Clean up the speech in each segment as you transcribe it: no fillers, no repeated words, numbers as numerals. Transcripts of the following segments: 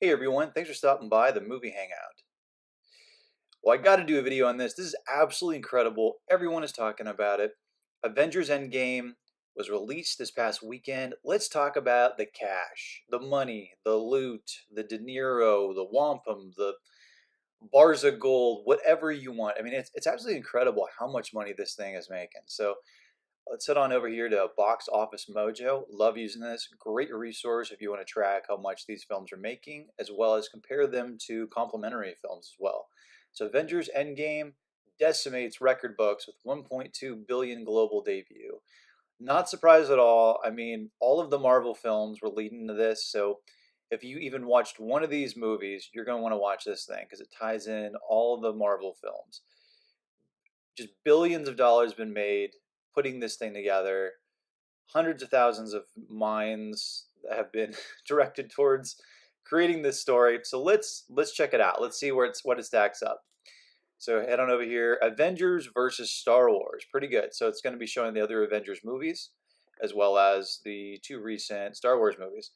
Hey everyone, thanks for stopping by the movie Hangout. Well, I got to do a video on this. This is absolutely incredible. Everyone is talking about it. Avengers Endgame was released this past weekend. Let's talk about the cash, the money, the loot, the De Niro, the wampum, the bars of gold, whatever you want. I mean, it's absolutely incredible how much money this thing is making. So let's head on over here to Box Office Mojo. Love using this. Great resource if you want to track how much these films are making, as well as compare them to complementary films as well. So Avengers Endgame decimates record books with 1.2 billion global debut. Not surprised at all. I mean, all of the Marvel films were leading to this, so if you even watched one of these movies, you're going to want to watch this thing because it ties in all of the Marvel films. Just billions of dollars been made putting this thing together. Hundreds of thousands of minds have been directed towards creating this story. So let's check it out. Let's see what it stacks up. So head on over here. Avengers versus Star Wars. Pretty good. So it's going to be showing the other Avengers movies as well as the two recent Star Wars movies.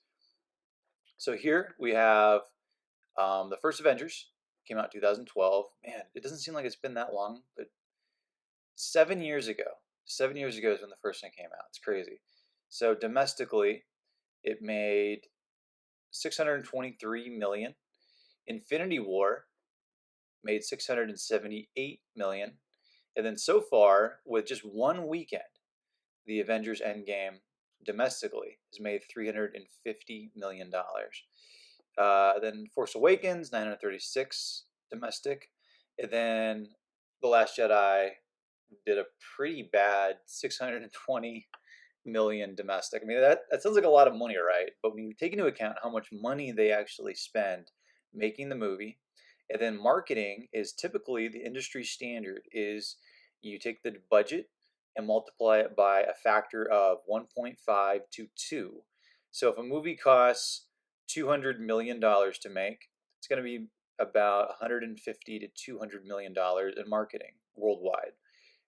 So here we have the first Avengers came out in 2012. Man, it doesn't seem like it's been that long, but 7 years ago. 7 years ago is when the first one came out. It's crazy. So domestically, it made 623 million. Infinity War made 678 million. And then so far, with just one weekend, the Avengers Endgame domestically has made $350 million. Then Force Awakens, 936 domestic. And then The Last Jedi did a pretty bad 620 million domestic. I mean, that sounds like a lot of money, right? But when you take into account how much money they actually spend making the movie, and then marketing is typically the industry standard is you take the budget and multiply it by a factor of 1.5 to 2. So if a movie costs $200 million to make, it's going to be about 150 to $200 million in marketing worldwide.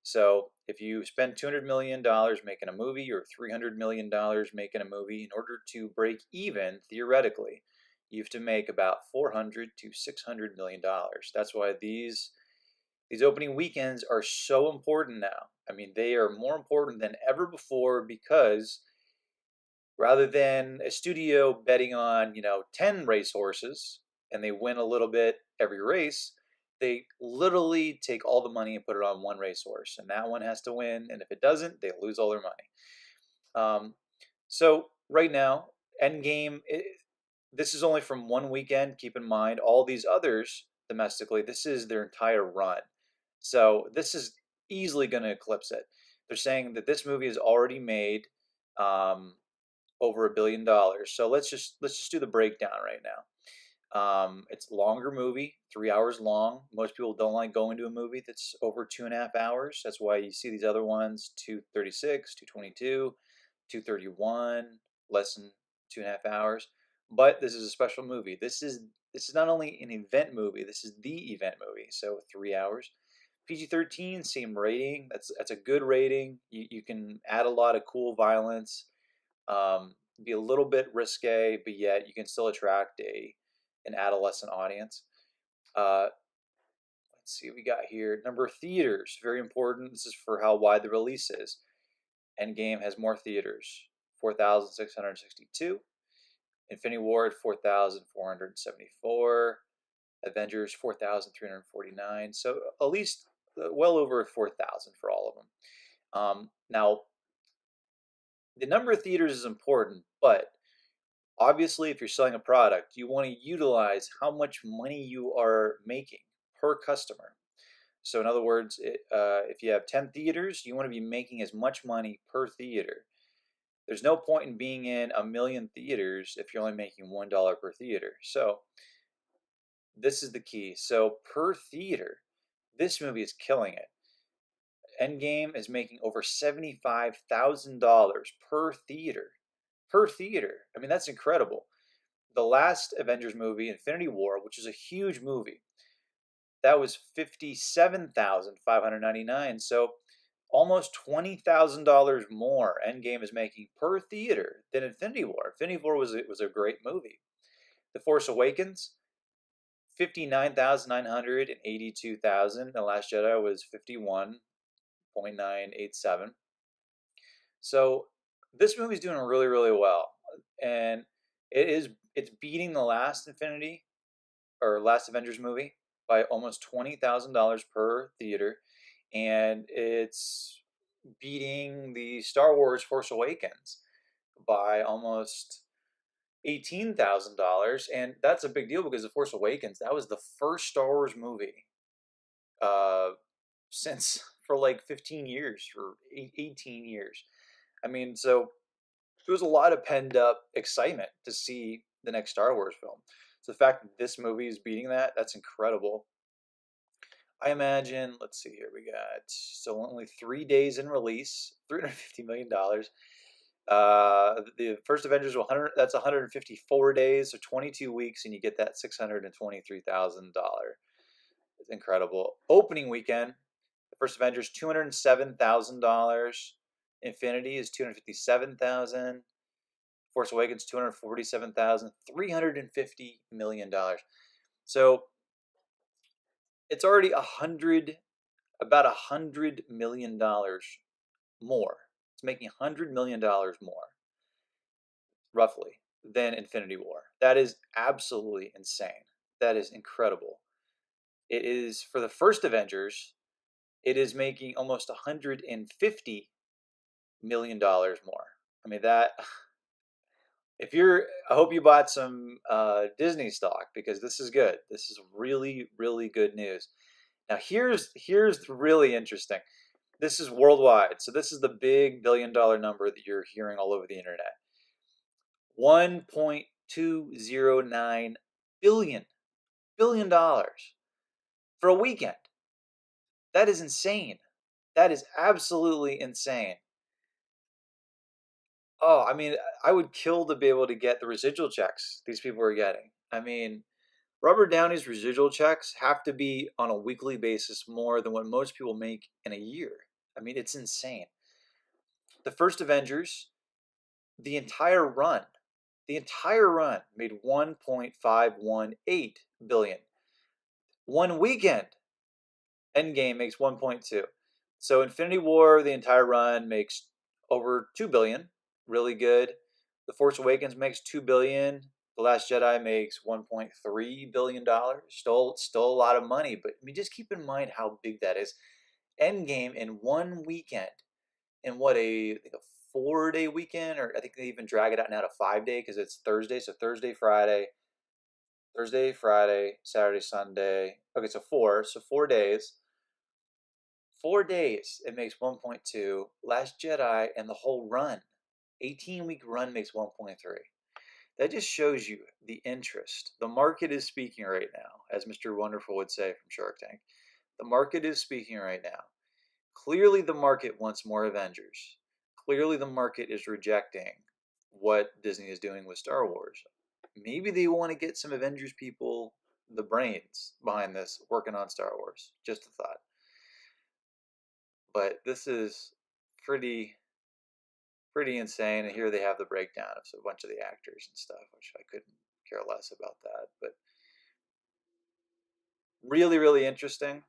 So if you spend $200 million making a movie or $300 million making a movie, in order to break even, theoretically, you have to make about $400 to $600 million. That's why these opening weekends are so important now. I mean, they are more important than ever before because rather than a studio betting on 10 racehorses and they win a little bit every race, they literally take all the money and put it on one racehorse, and that one has to win, and if it doesn't, they lose all their money. So right now, Endgame, this is only from one weekend. Keep in mind, all these others domestically, this is their entire run. So this is easily going to eclipse it. They're saying that this movie has already made over $1 billion. So let's just do the breakdown right now. It's a longer movie, 3 hours long. Most people don't like going to a movie that's over 2.5 hours. That's why you see these other ones, 236, 222, 231, less than 2.5 hours. But this is a special movie. This is not only an event movie, this is the event movie. So 3 hours. PG-13, same rating. That's a good rating. You can add a lot of cool violence. Be a little bit risque, but yet you can still attract an adolescent audience. Uh, let's see what we got here. Number of theaters, very important. This is for how wide the release is. Endgame has more theaters, 4,662. Infinity War at 4,474. Avengers 4,349. So at least well over 4,000 for all of them. Now, the number of theaters is important, but obviously, if you're selling a product, you want to utilize how much money you are making per customer. So, in other words, if you have 10 theaters, you want to be making as much money per theater. There's no point in being in a million theaters if you're only making $1 per theater. So, this is the key. So, per theater, this movie is killing it. Endgame is making over $75,000 per theater. Per theater. I mean, that's incredible. The last Avengers movie, Infinity War, which is a huge movie, that was 57,599. So almost $20,000 more Endgame is making per theater than Infinity War. Infinity War was a great movie. The Force Awakens, 59,982,000. The Last Jedi was 51.987. So this movie's doing really, really well, and it's beating the last Infinity or last Avengers movie by almost $20,000 per theater, and it's beating the Star Wars Force Awakens by almost $18,000, and that's a big deal because the Force Awakens, that was the first Star Wars movie uh, since for like 15 years or 18 years. I mean, so there was a lot of pent up excitement to see the next Star Wars film. So the fact that this movie is beating that, that's incredible. I imagine, let's see here, we got so only 3 days in release, $350 million. The first Avengers 100, that's 154 days, so 22 weeks, and you get that $623,000. It's incredible. Opening weekend, the first Avengers $207,000. Infinity is 257,000. Force Awakens 247,000. $350 million. So it's already about $100 million more. It's making $100 million more, roughly, than Infinity War. That is absolutely insane. That is incredible. It is for the first Avengers. It is making almost $150 million more. I mean that. If you're, I hope you bought some Disney stock because this is good. This is really, really good news. Now here's really interesting. This is worldwide, so this is the big billion-dollar number that you're hearing all over the internet. $1.209 billion for a weekend. That is insane. That is absolutely insane. Oh, I mean, I would kill to be able to get the residual checks these people are getting. I mean, Robert Downey's residual checks have to be on a weekly basis more than what most people make in a year. I mean, it's insane. The first Avengers, the entire run, made 1.518 billion. One weekend, Endgame makes 1.2. So Infinity War, the entire run makes over 2 billion. Really good. The Force Awakens makes 2 billion. The Last Jedi makes $1.3 billion. Still a lot of money, but I mean, just keep in mind how big that is. Endgame in one weekend, in what I think a 4-day weekend, or I think they even drag it out now to 5-day because it's Thursday. So Thursday, Friday, Saturday, Sunday. Okay, so 4 days. 4 days it makes 1.2. Last Jedi and the whole run, 18-week run makes 1.3. That just shows you the interest. The market is speaking right now, as Mr. Wonderful would say from Shark Tank. The market is speaking right now. Clearly, the market wants more Avengers. Clearly, the market is rejecting what Disney is doing with Star Wars. Maybe they want to get some Avengers people, the brains behind this, working on Star Wars. Just a thought. But this is pretty insane. And here they have the breakdown of a bunch of the actors and stuff, which I couldn't care less about that. But really, really interesting.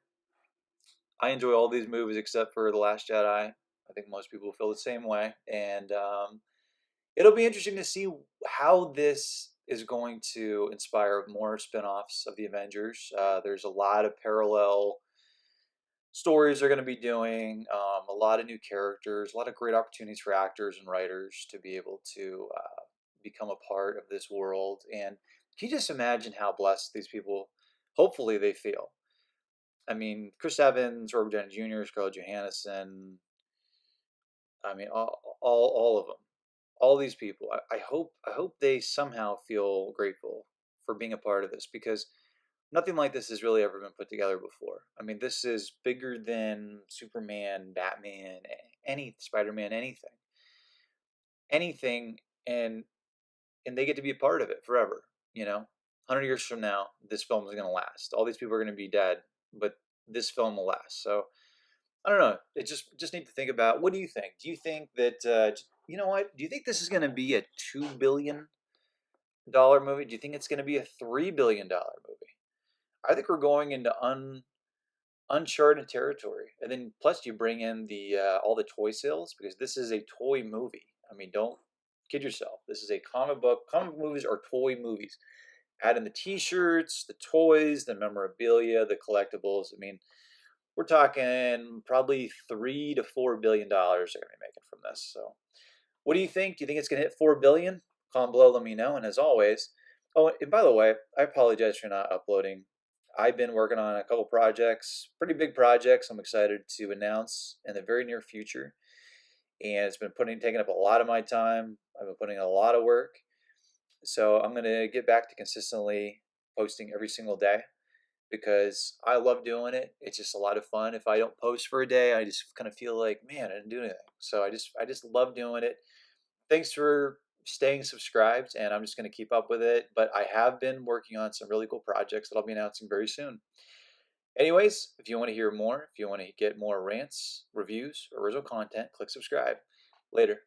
I enjoy all these movies except for The Last Jedi. I think most people feel the same way. And it'll be interesting to see how this is going to inspire more spin-offs of the Avengers. There's a lot of parallel stories they're going to be doing, a lot of new characters, a lot of great opportunities for actors and writers to be able to become a part of this world. And can you just imagine how blessed these people, hopefully, they feel? I mean, Chris Evans, Robert Downey Jr., Scarlett Johansson. I mean, all of them, all these people. I hope they somehow feel grateful for being a part of this because nothing like this has really ever been put together before. I mean, this is bigger than Superman, Batman, any Spider-Man, anything, and they get to be a part of it forever. 100 years from now, this film is going to last. All these people are going to be dead, but this film will last. So I don't know. It just need to think about. What do you think? Do you think that you know what? Do you think this is going to be a $2 billion movie? Do you think it's going to be a $3 billion movie? I think we're going into uncharted territory. And then plus you bring in the all the toy sales because this is a toy movie. I mean, don't kid yourself. This is a comic book. Comic book movies are toy movies. Add in the T-shirts, the toys, the memorabilia, the collectibles. I mean, we're talking probably $3 to $4 billion they're gonna be making from this. So, what do you think? Do you think it's gonna hit 4 billion? Comment below, let me know. And as always, oh, and by the way, I apologize for not uploading. I've been working on a couple projects, pretty big projects. I'm excited to announce in the very near future, and it's been taking up a lot of my time. I've been putting in a lot of work, so I'm gonna get back to consistently posting every single day because I love doing it. It's just a lot of fun. If I don't post for a day, I just kind of feel like, man, I didn't do anything. So I just love doing it. Thanks for staying subscribed, and I'm just going to keep up with it. But I have been working on some really cool projects that I'll be announcing very soon. Anyways, if you want to hear more, if you want to get more rants, reviews, or original content, click subscribe. Later.